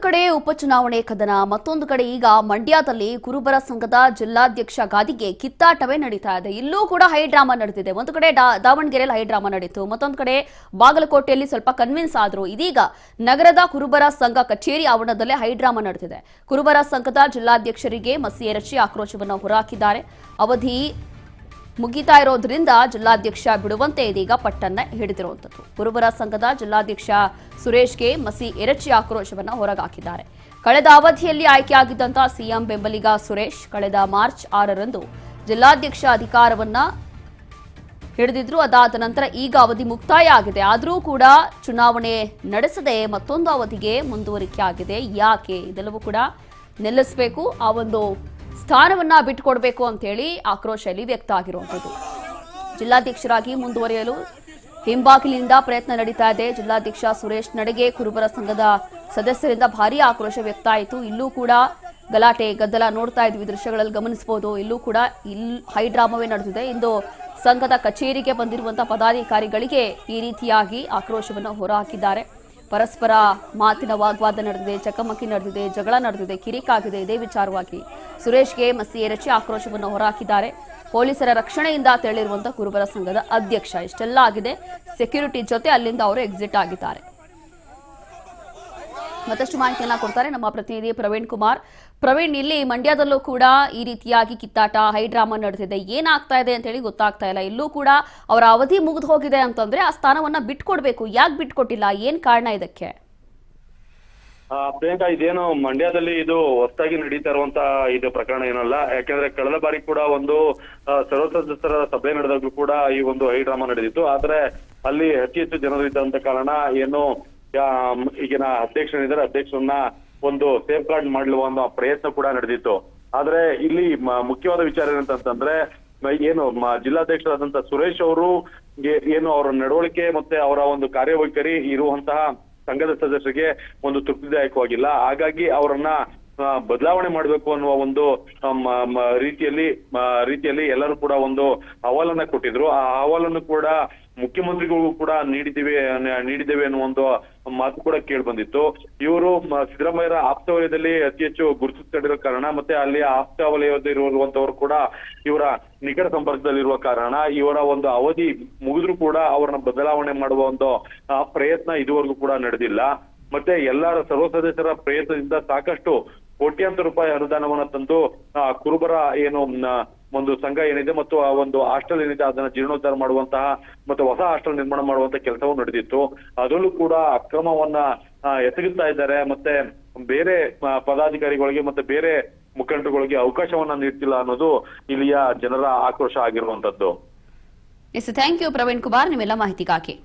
ಕಡೆ ಉಪಚುನಾವಣೆ ಕದನ, ಮತ್ತೊಂದು ಕಡೆ ಈಗ ಮಂಡ್ಯದಲ್ಲಿ ಕುರುಬರ ಸಂಘದ ಜಿಲ್ಲಾಧ್ಯಕ್ಷ ಗಾದಿಗೆ ಕಿತ್ತಾಟವೇ ನಡೀತಾ ಇದೆ. ಇಲ್ಲೂ ಕೂಡ ಹೈ ಡ್ರಾಮಾ ನಡೆದಿದೆ. ಒಂದು ಕಡೆ ದಾವಣಗೆರೆಯಲ್ಲಿ ಹೈ ಡ್ರಾಮಾ ನಡೀತು, ಮತ್ತೊಂದು ಕಡೆ ಬಾಗಲಕೋಟೆಯಲ್ಲಿ ಸ್ವಲ್ಪ ಕನ್ವಿನ್ಸ್ ಆದ್ರು. ಇದೀಗ ನಗರದ ಕುರುಬರ ಸಂಘ ಕಚೇರಿ ಆವರಣದಲ್ಲೇ ಹೈ ಡ್ರಾಮಾ ನಡೆದಿದೆ. ಕುರುಬರ ಸಂಘದ ಜಿಲ್ಲಾಧ್ಯಕ್ಷರಿಗೆ ಮಸಿ ಎರಚಿ ಆಕ್ರೋಶವನ್ನು ಹೊರಹಾಕಿದ್ದಾರೆ. ಅವಧಿ ಮುಗಿತಾ ಇರೋದ್ರಿಂದ ಜಿಲ್ಲಾಧ್ಯಕ್ಷ ಬಿಡುವಂತೆ ಇದೀಗ ಪಟ್ಟನ್ನ ಹಿಡಿದಿರುವಂತದ್ದು. ಕುರುಬರ ಸಂಘದ ಜಿಲ್ಲಾಧ್ಯಕ್ಷ ಸುರೇಶ್ಗೆ ಮಸಿ ಎರಚಿ ಆಕ್ರೋಶವನ್ನ ಹೊರಗಾಕಿದ್ದಾರೆ. ಕಳೆದ ಅವಧಿಯಲ್ಲಿ ಆಯ್ಕೆಯಾಗಿದ್ದಂತಹ ಸಿಎಂ ಬೆಂಬಲಿಗ ಸುರೇಶ್ ಕಳೆದ ಮಾರ್ಚ್ 6ರಂದು ಜಿಲ್ಲಾಧ್ಯಕ್ಷ ಅಧಿಕಾರವನ್ನ ಹಿಡಿದಿದ್ರು. ಅದಾದ ನಂತರ ಈಗ ಅವಧಿ ಮುಕ್ತಾಯ ಆಗಿದೆ. ಆದರೂ ಕೂಡ ಚುನಾವಣೆ ನಡೆಸದೆ ಮತ್ತೊಂದು ಅವಧಿಗೆ ಮುಂದುವರಿಕೆ ಆಗಿದೆ. ಯಾಕೆ? ಇದೆಲ್ಲವೂ ಕೂಡ ನಿಲ್ಲಿಸಬೇಕು, ಆ ಒಂದು ಸ್ಥಾನವನ್ನ ಬಿಟ್ಟುಕೊಡಬೇಕು ಅಂತ ಹೇಳಿ ಆಕ್ರೋಶ ಇಲ್ಲಿ ವ್ಯಕ್ತ ಆಗಿರುವಂಥದ್ದು. ಜಿಲ್ಲಾಧ್ಯಕ್ಷರಾಗಿ ಮುಂದುವರಿಯಲು ಹಿಂಬಾಗಿಲಿನಿಂದ ಪ್ರಯತ್ನ ನಡೀತಾ ಇದೆ. ಜಿಲ್ಲಾಧ್ಯಕ್ಷ ಸುರೇಶ್ ನಡೆಗೆ ಕುರುಬರ ಸಂಘದ ಸದಸ್ಯರಿಂದ ಭಾರೀ ಆಕ್ರೋಶ ವ್ಯಕ್ತ ಆಯಿತು. ಇಲ್ಲೂ ಕೂಡ ಗಲಾಟೆ ಗದ್ದಲ ನೋಡ್ತಾ ಇದ್ವಿ, ದೃಶ್ಯಗಳಲ್ಲಿ ಗಮನಿಸಬಹುದು. ಇಲ್ಲೂ ಕೂಡ ಹೈ ಡ್ರಾಮವೇ ನಡೆದಿದೆ. ಇಂದು ಸಂಘದ ಕಚೇರಿಗೆ ಬಂದಿರುವಂತಹ ಪದಾಧಿಕಾರಿಗಳಿಗೆ ಈ ರೀತಿಯಾಗಿ ಆಕ್ರೋಶವನ್ನು ಹೊರಹಾಕಿದ್ದಾರೆ. ಪರಸ್ಪರ ಮಾತಿನ ವಾಗ್ವಾದ ನಡೆದಿದೆ, ಚಕಮಕಿ ನಡೆದಿದೆ, ಜಗಳ ನಡೆದಿದೆ, ಕಿರಿಕಾಗಿದೆ. ಇದೇ ವಿಚಾರವಾಗಿ ಸುರೇಶ್ಗೆ ಮಸಿ ಎರಚಿ ಆಕ್ರೋಶವನ್ನು ಹೊರಹಾಕಿದ್ದಾರೆ. ಪೊಲೀಸರ ರಕ್ಷಣೆಯಿಂದ ತೆರಳಿರುವಂತಹ ಕುರುಬರ ಸಂಘದ ಅಧ್ಯಕ್ಷ. ಇಷ್ಟೆಲ್ಲ ಆಗಿದೆ. ಸೆಕ್ಯೂರಿಟಿ ಜೊತೆ ಅಲ್ಲಿಂದ ಅವರು ಎಕ್ಸಿಟ್ ಆಗಿದ್ದಾರೆ. ಮತ್ತಷ್ಟು ಮಾಹಿತಿಯನ್ನ ಕೊಡ್ತಾರೆ ನಮ್ಮ ಪ್ರತಿನಿಧಿ ಪ್ರವೀಣ್ ಕುಮಾರ್. ಪ್ರವೀಣ್, ಇಲ್ಲಿ ಮಂಡ್ಯದಲ್ಲೂ ಕೂಡ ಈ ರೀತಿಯಾಗಿ ಕಿತ್ತಾಟ, ಹೈ ಡ್ರಾಮಾ ನಡೆದಿದೆ. ಏನಾಗ್ತಾ ಇದೆ ಅಂತ ಹೇಳಿ ಗೊತ್ತಾಗ್ತಾ ಇಲ್ಲ. ಇಲ್ಲೂ ಕೂಡ ಅವರ ಅವಧಿ ಮುಗಿದು ಹೋಗಿದೆ ಅಂತಂದ್ರೆ ಆ ಸ್ಥಾನವನ್ನ ಬಿಟ್ಕೊಡ್ಬೇಕು. ಯಾಕೆ ಬಿಟ್ಕೊಟ್ಟಿಲ್ಲ? ಏನ್ ಕಾರಣ ಇದಕ್ಕೆ? ಪ್ರಿಯಾಂಕಾ, ಇದೇನು ಮಂಡ್ಯದಲ್ಲಿ ಇದು ಹೊಸದಾಗಿ ನಡೀತಾ ಇರುವಂತ ಇದು ಪ್ರಕರಣ ಏನಲ್ಲ. ಯಾಕೆಂದ್ರೆ ಕಳೆದ ಬಾರಿ ಕೂಡ ಒಂದು ಸರ್ವ ಸದಸ್ಯರ ಸಭೆ ನಡೆದಾಗ್ಲೂ ಕೂಡ ಈ ಒಂದು ಹೈ ಡ್ರಾಮಾ ನಡೆದಿತ್ತು. ಆದ್ರೆ ಅಲ್ಲಿ ಅತಿ ಹೆಚ್ಚು ಜನರು ಇದ್ದಂತ ಕಾರಣ ಏನು ಈಗಿನ ಅಧ್ಯಕ್ಷರಿದ್ದಾರೆ, ಅಧ್ಯಕ್ಷರನ್ನ ಒಂದು ಸೇಫ್ ಗಾರ್ಡ್ ಮಾಡಲು ಒಂದು ಪ್ರಯತ್ನ ಕೂಡ ನಡೆದಿತ್ತು. ಆದ್ರೆ ಇಲ್ಲಿ ಮುಖ್ಯವಾದ ವಿಚಾರ ಏನಂತಂದ್ರೆ ಏನು ಜಿಲ್ಲಾಧ್ಯಕ್ಷರಾದಂತಹ ಸುರೇಶ್ ಅವರು ಏನು ಅವರ ನಡವಳಿಕೆ ಮತ್ತೆ ಅವರ ಒಂದು ಕಾರ್ಯವೈಖರಿ ಇರುವಂತಹ ಸಂಘದ ಸದಸ್ಯರಿಗೆ ಒಂದು ತೃಪ್ತಿದಾಯಕವಾಗಿಲ್ಲ. ಹಾಗಾಗಿ ಅವರನ್ನ ಬದಲಾವಣೆ ಮಾಡಬೇಕು ಅನ್ನುವ ಒಂದು ರೀತಿಯಲ್ಲಿ ಎಲ್ಲರೂ ಕೂಡ ಒಂದು ಅಹವಾಲನ್ನ ಕೊಟ್ಟಿದ್ರು. ಆ ಅಹವಾಲನ್ನು ಕೂಡ ಮುಖ್ಯಮಂತ್ರಿಗಳಿಗೂ ಕೂಡ ನೀಡಿದ್ದೇವೆ ಅನ್ನುವ ಒಂದು ಮಾತು ಕೂಡ ಕೇಳಿ ಬಂದಿತ್ತು. ಇವರು ಸಿದ್ದರಾಮಯ್ಯರ ಆಪ್ತ ವಲಯದಲ್ಲಿ ಅತಿ ಹೆಚ್ಚು ಗುರುತಿಸಿಕೊಂಡಿರೋ ಕಾರಣ ಮತ್ತೆ ಅಲ್ಲಿ ಆಪ್ತ ವಲಯದಲ್ಲಿರುವಂತವರು ಕೂಡ ಇವರ ನಿಕಟ ಸಂಪರ್ಕದಲ್ಲಿರುವ ಕಾರಣ ಇವರ ಒಂದು ಅವಧಿ ಮುಗಿದ್ರು ಕೂಡ ಅವರನ್ನ ಬದಲಾವಣೆ ಮಾಡುವ ಒಂದು ಪ್ರಯತ್ನ ಇದುವರೆಗೂ ಕೂಡ ನಡೆದಿಲ್ಲ. ಮತ್ತೆ ಎಲ್ಲರ ಸರ್ವ ಸದಸ್ಯರ ಪ್ರಯತ್ನದಿಂದ ಸಾಕಷ್ಟು ಕೋಟ್ಯಾಂತರ ರೂಪಾಯಿ ಅನುದಾನವನ್ನ ತಂದು ಕುರುಬರ ಏನು ಒಂದು ಸಂಘ ಏನಿದೆ ಮತ್ತು ಆ ಒಂದು ಹಾಸ್ಟೆಲ್ ಏನಿದೆ ಅದನ್ನ ಜೀರ್ಣೋದ್ಧಾರ ಮಾಡುವಂತಹ ಮತ್ತೆ ಹೊಸ ಹಾಸ್ಟೆಲ್ ನಿರ್ಮಾಣ ಮಾಡುವಂತ ಕೆಲಸವೂ ನಡೆದಿತ್ತು. ಅದರಲ್ಲೂ ಕೂಡ ಅಕ್ರಮವನ್ನ ಎಸಗುತ್ತಾ ಇದ್ದಾರೆ. ಮತ್ತೆ ಬೇರೆ ಪದಾಧಿಕಾರಿಗಳಿಗೆ ಮತ್ತೆ ಬೇರೆ ಮುಖಂಡರುಗಳಿಗೆ ಅವಕಾಶವನ್ನ ನೀಡ್ತಿಲ್ಲ ಅನ್ನೋದು ಇಲ್ಲಿಯ ಜನರ ಆಕ್ರೋಶ ಆಗಿರುವಂತದ್ದು. ಥ್ಯಾಂಕ್ ಯು ಪ್ರವೀಣ್ ಕುಮಾರ್, ನಿಮ್ಮೆಲ್ಲ ಮಾಹಿತಿಗಾಗಿ.